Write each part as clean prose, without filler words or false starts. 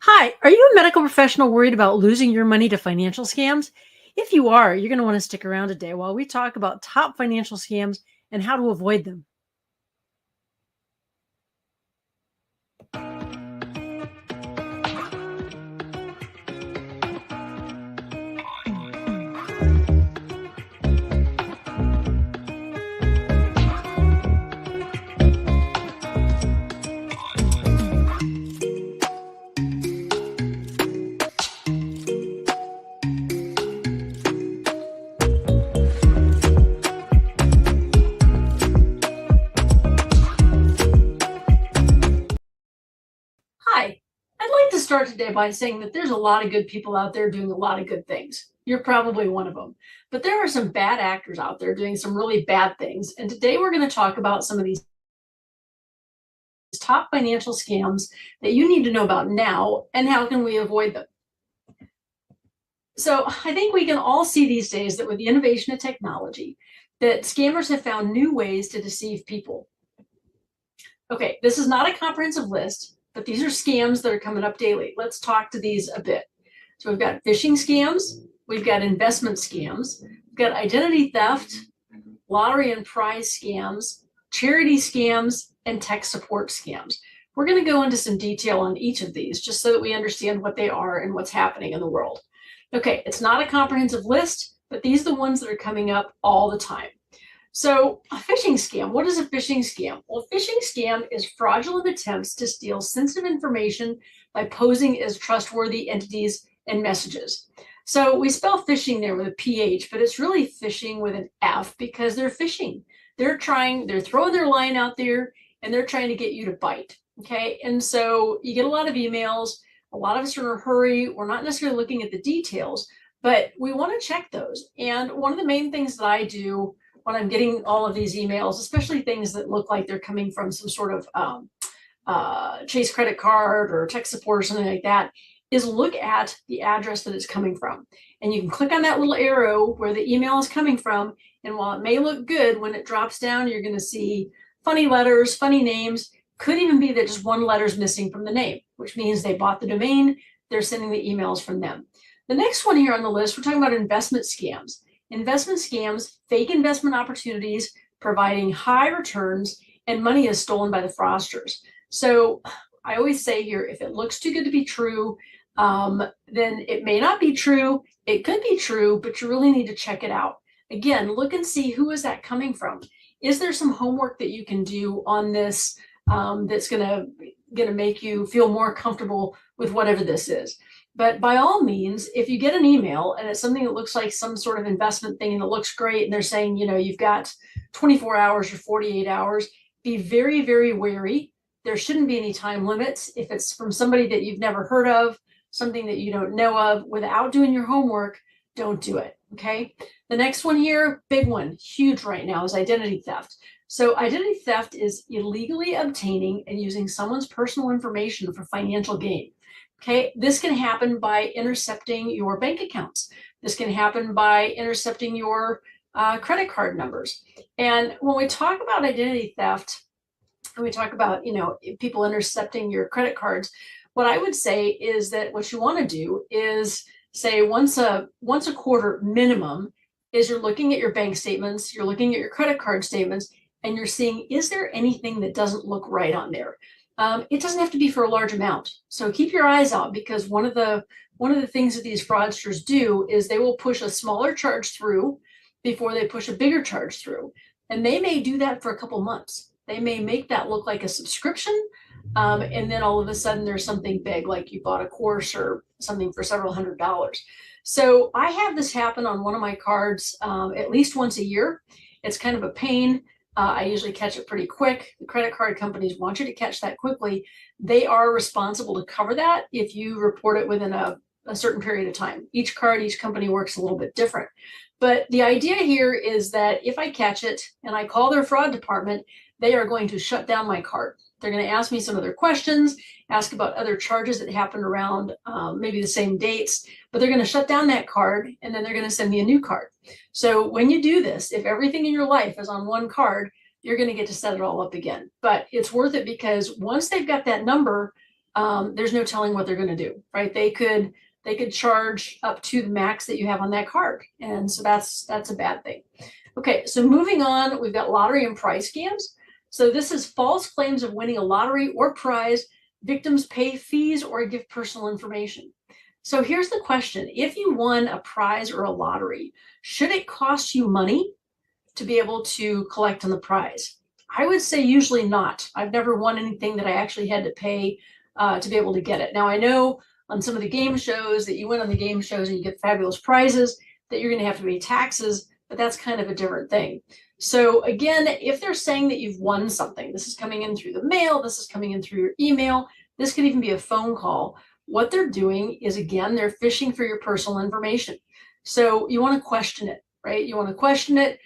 Hi, are you a medical professional worried about losing your money to financial scams? If you are, you're going to want to stick around today while we talk about top financial scams and how to avoid them. Hi, I'd like to start today by saying that there's a lot of good people out there doing a lot of good things. You're probably one of them. But there are some bad actors out there doing some really bad things. And today we're going to talk about some of these top financial scams that you need to know about now and how can we avoid them. So I think we can all see these days that with the innovation of technology, that scammers have found new ways to deceive people. Okay, this is not a comprehensive list, but these are scams that are coming up daily. Let's talk to these a bit. So we've got phishing scams, we've got investment scams, we've got identity theft, lottery and prize scams, charity scams, and tech support scams. We're going to go into some detail on each of these just so that we understand what they are and what's happening in the world. Okay, it's not a comprehensive list, but these are the ones that are coming up all the time. So a phishing scam, what is a phishing scam? Well, a phishing scam is fraudulent attempts to steal sensitive information by posing as trustworthy entities and messages. So we spell phishing there with a PH, but it's really phishing with an F because they're phishing. They're throwing their line out there and they're trying to get you to bite. Okay, and so you get a lot of emails. A lot of us are in a hurry. We're not necessarily looking at the details, but we want to check those. And one of the main things that I do when I'm getting all of these emails, especially things that look like they're coming from some sort of Chase credit card or tech support or something like that, is look at the address that it's coming from. And you can click on that little arrow where the email is coming from. And while it may look good, when it drops down, you're going to see funny letters, funny names. Could even be that just one letter is missing from the name, which means they bought the domain. They're sending the emails from them. The next one here on the list, we're talking about investment scams. Investment scams, fake investment opportunities, providing high returns, and money is stolen by the fraudsters. So I always say here, if it looks too good to be true, then it may not be true. It could be true, but you really need to check it out. Again, look and see who is that coming from. Is there some homework that you can do on this that's going to make you feel more comfortable with whatever this is? But by all means, if you get an email and it's something that looks like some sort of investment thing and it looks great and they're saying, you've got 24 hours or 48 hours, be very, very wary. There shouldn't be any time limits. If it's from somebody that you've never heard of, something that you don't know of, without doing your homework, don't do it. Okay. The next one here, big one, huge right now, is identity theft. So identity theft is illegally obtaining and using someone's personal information for financial gain. Okay, this can happen by intercepting your bank accounts. This can happen by intercepting your credit card numbers. And when we talk about identity theft, and we talk about people intercepting your credit cards, what I would say is that what you want to do is say once a quarter minimum is you're looking at your bank statements, you're looking at your credit card statements, and you're seeing, is there anything that doesn't look right on there? It doesn't have to be for a large amount. So keep your eyes out, because one of the things that these fraudsters do is they will push a smaller charge through before they push a bigger charge through. And they may do that for a couple months. They may make that look like a subscription. And then all of a sudden there's something big, like you bought a course or something for several $100s. So I have this happen on one of my cards at least once a year. It's kind of a pain. I usually catch it pretty quick. The credit card companies want you to catch that quickly. They are responsible to cover that if you report it within a certain period of time. Each company works a little bit different. But the idea here is that if I catch it and I call their fraud department, they are going to shut down my card. They're going to ask me some other questions, ask about other charges that happened around maybe the same dates, but they're going to shut down that card and then they're going to send me a new card. So when you do this, if everything in your life is on one card, you're going to get to set it all up again. But it's worth it, because once they've got that number, there's no telling what they're going to do, right? They could charge up to the max that you have on that card, and so that's a bad thing. Okay, so moving on, we've got lottery and prize scams. So this is false claims of winning a lottery or prize. Victims pay fees or give personal information. So here's the question: if you won a prize or a lottery, should it cost you money to be able to collect on the prize? I would say usually not. I've never won anything that I actually had to pay to be able to get it. Now, I know on some of the game shows that you win on the game shows and you get fabulous prizes that you're going to have to pay taxes, but that's kind of a different thing. So again, if they're saying that you've won something, this is coming in through the mail, this is coming in through your email, this could even be a phone call. What they're doing is, again, they're fishing for your personal information. So you want to question it, right? You want to question it.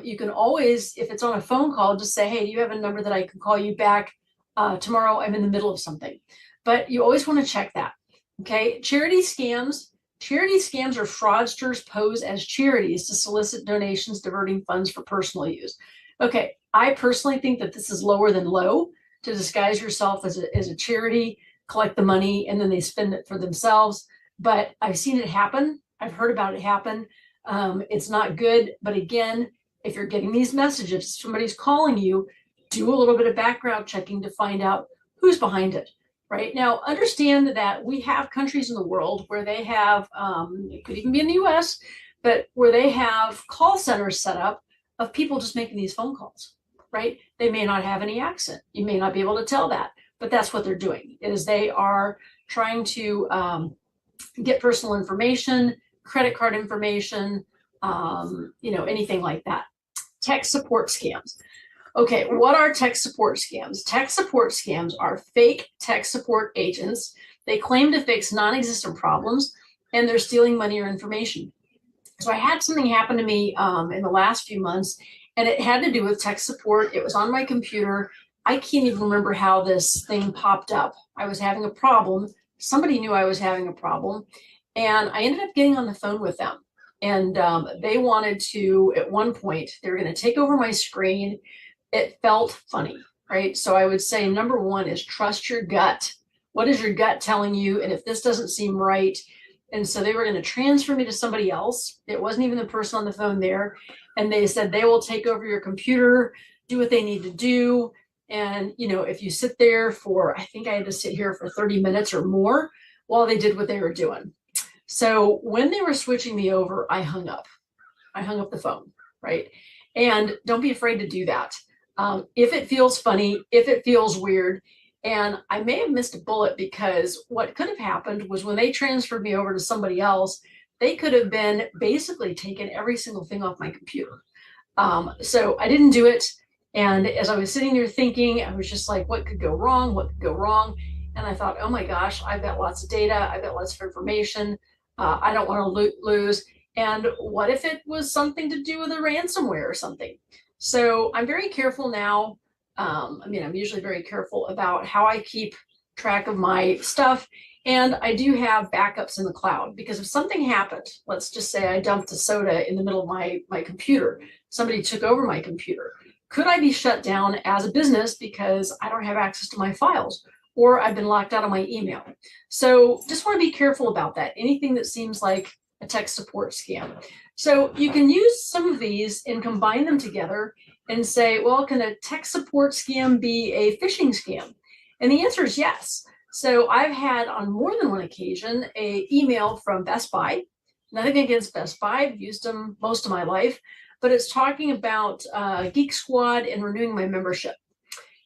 You can always, if it's on a phone call, just say, hey, do you have a number that I can call you back tomorrow? I'm in the middle of something. But you always want to check that. Okay, charity scams. Charity scams are fraudsters pose as charities to solicit donations, diverting funds for personal use. Okay, I personally think that this is lower than low to disguise yourself as a charity, collect the money, and then they spend it for themselves. But I've seen it happen. I've heard about it happen. It's not good. But again, if you're getting these messages, somebody's calling you, do a little bit of background checking to find out who's behind it. Right now, understand that we have countries in the world where they have, it could even be in the US, but where they have call centers set up of people just making these phone calls, right? They may not have any accent. You may not be able to tell that, but that's what they're doing, is they are trying to get personal information, credit card information, anything like that. Tech support scams. Okay, what are tech support scams? Tech support scams are fake tech support agents. They claim to fix non-existent problems, and they're stealing money or information. So I had something happen to me in the last few months, and it had to do with tech support. It was on my computer. I can't even remember how this thing popped up. I was having a problem. Somebody knew I was having a problem, and I ended up getting on the phone with them. And they wanted to, at one point, they were going to take over my screen. It felt funny, right? So I would say number one is trust your gut. What is your gut telling you? And if this doesn't seem right, and so they were going to transfer me to somebody else. It wasn't even the person on the phone there. And they said they will take over your computer, do what they need to do. And, if you sit there for, I think I had to sit here for 30 minutes or more while they did what they were doing. So when they were switching me over, I hung up. I hung up the phone, right? And don't be afraid to do that. If it feels funny, if it feels weird, and I may have missed a bullet, because what could have happened was when they transferred me over to somebody else, they could have been basically taken every single thing off my computer. So I didn't do it. And as I was sitting there thinking, I was just like, what could go wrong? What could go wrong? And I thought, oh my gosh, I've got lots of data. I've got lots of information. I don't want to lose. And what if it was something to do with a ransomware or something? So I'm very careful now. I'm usually very careful about how I keep track of my stuff. And I do have backups in the cloud, because if something happened, let's just say I dumped a soda in the middle of my computer, somebody took over my computer. Could I be shut down as a business because I don't have access to my files, or I've been locked out of my email? So just want to be careful about that. Anything that seems like a tech support scam. So you can use some of these and combine them together and say, well, can a tech support scam be a phishing scam? And the answer is yes. So I've had on more than one occasion an email from Best Buy. Nothing against Best Buy. I've used them most of my life, but it's talking about Geek Squad and renewing my membership.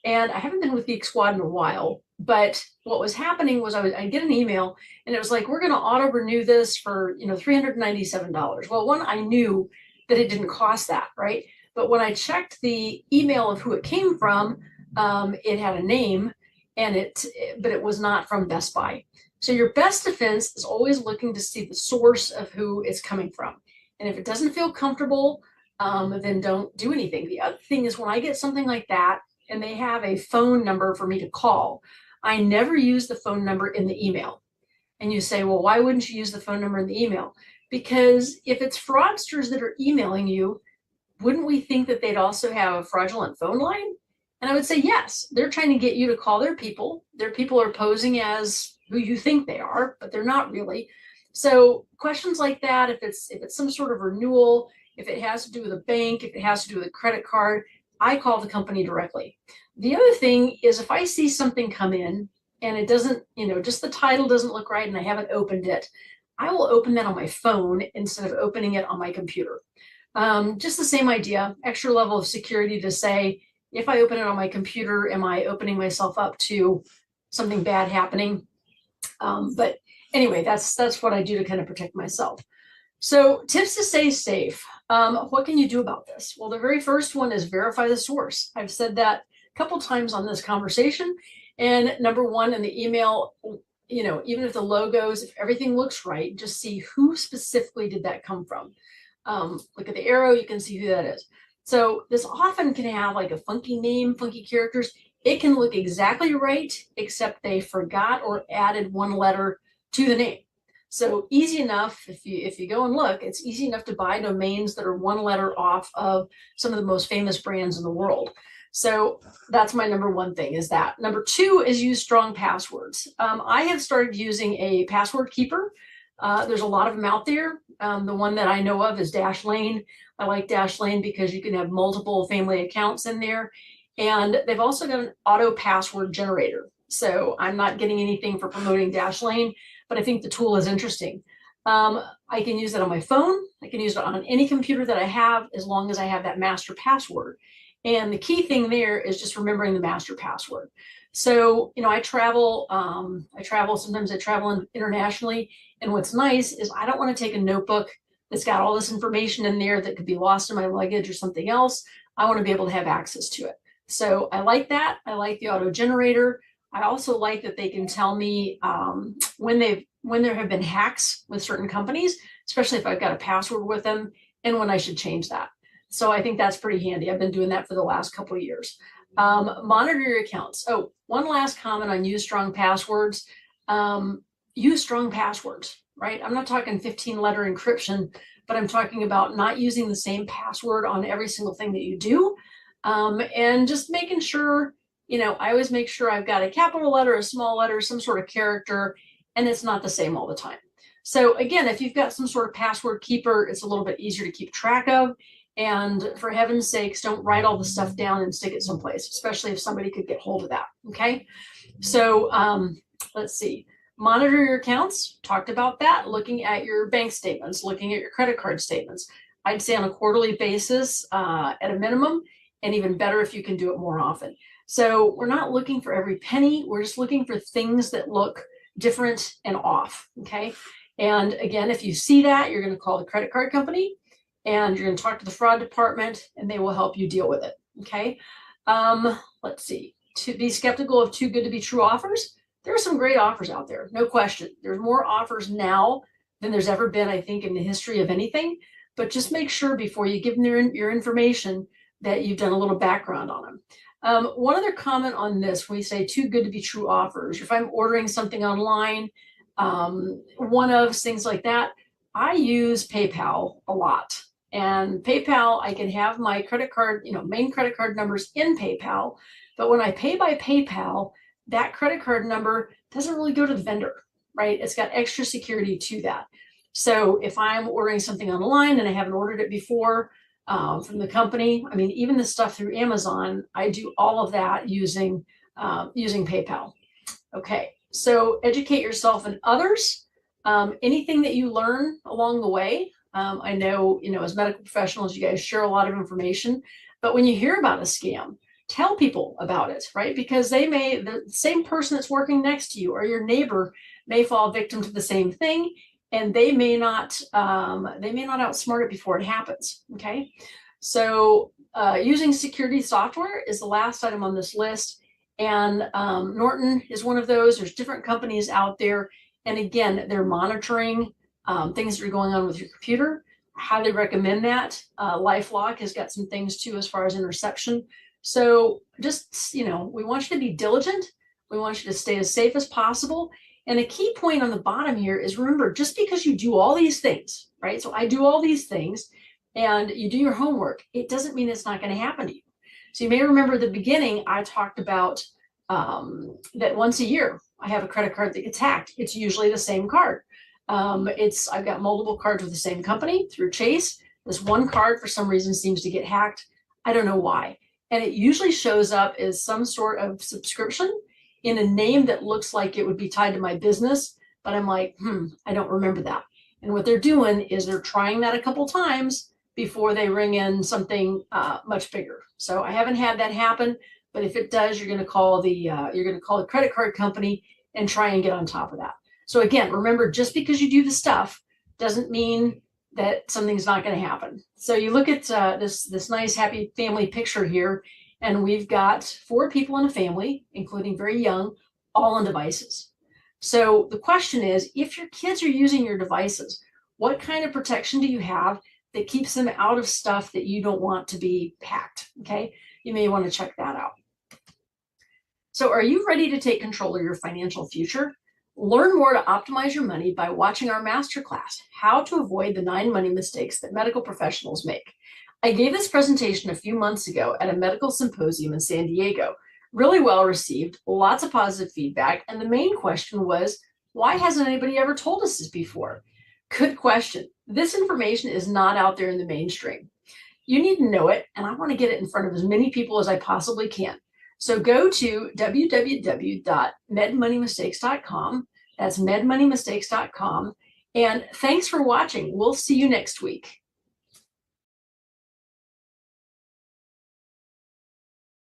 And I haven't been with Geek Squad in a while, but what was happening was I'd get an email and it was like, we're going to auto renew this for, $397. Well, one, I knew that it didn't cost that, right? But when I checked the email of who it came from, it had a name, but it was not from Best Buy. So your best defense is always looking to see the source of who it's coming from. And if it doesn't feel comfortable, then don't do anything. The other thing is, when I get something like that and they have a phone number for me to call, I never use the phone number in the email. And you say, well, why wouldn't you use the phone number in the email? Because if it's fraudsters that are emailing you, wouldn't we think that they'd also have a fraudulent phone line? And I would say, yes, they're trying to get you to call their people. Their people are posing as who you think they are, but they're not really. So questions like that, if it's some sort of renewal, if it has to do with a bank, if it has to do with a credit card, I call the company directly. The other thing is if I see something come in and it doesn't, just the title doesn't look right and I haven't opened it, I will open that on my phone instead of opening it on my computer. Just the same idea, extra level of security to say, if I open it on my computer, am I opening myself up to something bad happening? But anyway, that's what I do to kind of protect myself. So tips to stay safe. What can you do about this? Well, the very first one is verify the source. I've said that a couple times on this conversation. And number one, in the email, even if the logos, if everything looks right, just see who specifically did that come from. Look at the arrow, you can see who that is. So this often can have like a funky name, funky characters. It can look exactly right, except they forgot or added one letter to the name. So easy enough, if you go and look, it's easy enough to buy domains that are one letter off of some of the most famous brands in the world. So that's my number one thing is that. Number two is use strong passwords. I have started using a password keeper. There's a lot of them out there. The one that I know of is Dashlane. I like Dashlane because you can have multiple family accounts in there. And they've also got an auto password generator. So I'm not getting anything for promoting Dashlane, but I think the tool is interesting. I can use it on my phone. I can use it on any computer that I have as long as I have that master password. And the key thing there is just remembering the master password. So, I travel, sometimes I travel internationally. And what's nice is I don't want to take a notebook that's got all this information in there that could be lost in my luggage or something else. I want to be able to have access to it. So I like that. I like the auto generator. I also like that they can tell me when there have been hacks with certain companies, especially if I've got a password with them, and when I should change that. So I think that's pretty handy. I've been doing that for the last couple of years. Monitor your accounts. Oh, one last comment on use strong passwords. Use strong passwords, right? I'm not talking 15-letter encryption, but I'm talking about not using the same password on every single thing that you do. And just making sure, I always make sure I've got a capital letter, a small letter, some sort of character, and it's not the same all the time. So again, if you've got some sort of password keeper, it's a little bit easier to keep track of. And for heaven's sakes, don't write all the stuff down and stick it someplace, especially if somebody could get hold of that. Okay. So let's see. Monitor your accounts. Talked about that. Looking at your bank statements, looking at your credit card statements. I'd say on a quarterly basis at a minimum, and even better if you can do it more often. So we're not looking for every penny. We're just looking for things that look different and off. Okay. And again, if you see that, you're going to call the credit card company and you're going to talk to the fraud department and they will help you deal with it. Okay. Let's see. To be skeptical of too good to be true offers. There are some great offers out there. No question. There's more offers now than there's ever been, I think, in the history of anything. But just make sure before you give them your information that you've done a little background on them. One other comment on this, when we say too good to be true offers, if I'm ordering something online, one of things like that, I use PayPal a lot. And PayPal, I can have my credit card, main credit card numbers in PayPal. But when I pay by PayPal, that credit card number doesn't really go to the vendor, right? It's got extra security to that. So if I'm ordering something online and I haven't ordered it before from the company, I mean, even the stuff through Amazon, I do all of that using PayPal. Okay, so educate yourself and others. Anything that you learn along the way. I know, as medical professionals, you guys share a lot of information, but when you hear about a scam, tell people about it, right? Because the same person that's working next to you or your neighbor may fall victim to the same thing, and they may not outsmart it before it happens. Okay, so using security software is the last item on this list, and Norton is one of those. There's different companies out there, and again, they're monitoring things that are going on with your computer. I highly recommend that. LifeLock has got some things too as far as interception. So just, we want you to be diligent. We want you to stay as safe as possible. And a key point on the bottom here is, remember, just because you do all these things, right? So I do all these things and you do your homework, it doesn't mean it's not going to happen to you. So you may remember at the beginning, I talked about that once a year, I have a credit card that gets hacked. It's usually the same card. I've got multiple cards with the same company through Chase. This one card for some reason seems to get hacked. I don't know why. And it usually shows up as some sort of subscription in a name that looks like it would be tied to my business. But I'm like, I don't remember that. And what they're doing is they're trying that a couple times before they ring in something much bigger. So I haven't had that happen, but if it does, you're going to call the credit card company and try and get on top of that. So again, remember, just because you do the stuff doesn't mean that something's not going to happen. So you look at this nice happy family picture here, and we've got 4 people in a family, including very young, all on devices. So the question is, if your kids are using your devices, what kind of protection do you have that keeps them out of stuff that you don't want to be hacked? Okay, you may want to check that out. So are you ready to take control of your financial future? Learn more to optimize your money by watching our masterclass, How to Avoid the 9 Money Mistakes That Medical Professionals Make. I gave this presentation a few months ago at a medical symposium in San Diego. Really well received, lots of positive feedback, and the main question was, why hasn't anybody ever told us this before? Good question. This information is not out there in the mainstream. You need to know it, and I want to get it in front of as many people as I possibly can. So go to www.medmoneymistakes.com. That's medmoneymistakes.com. And thanks for watching. We'll see you next week.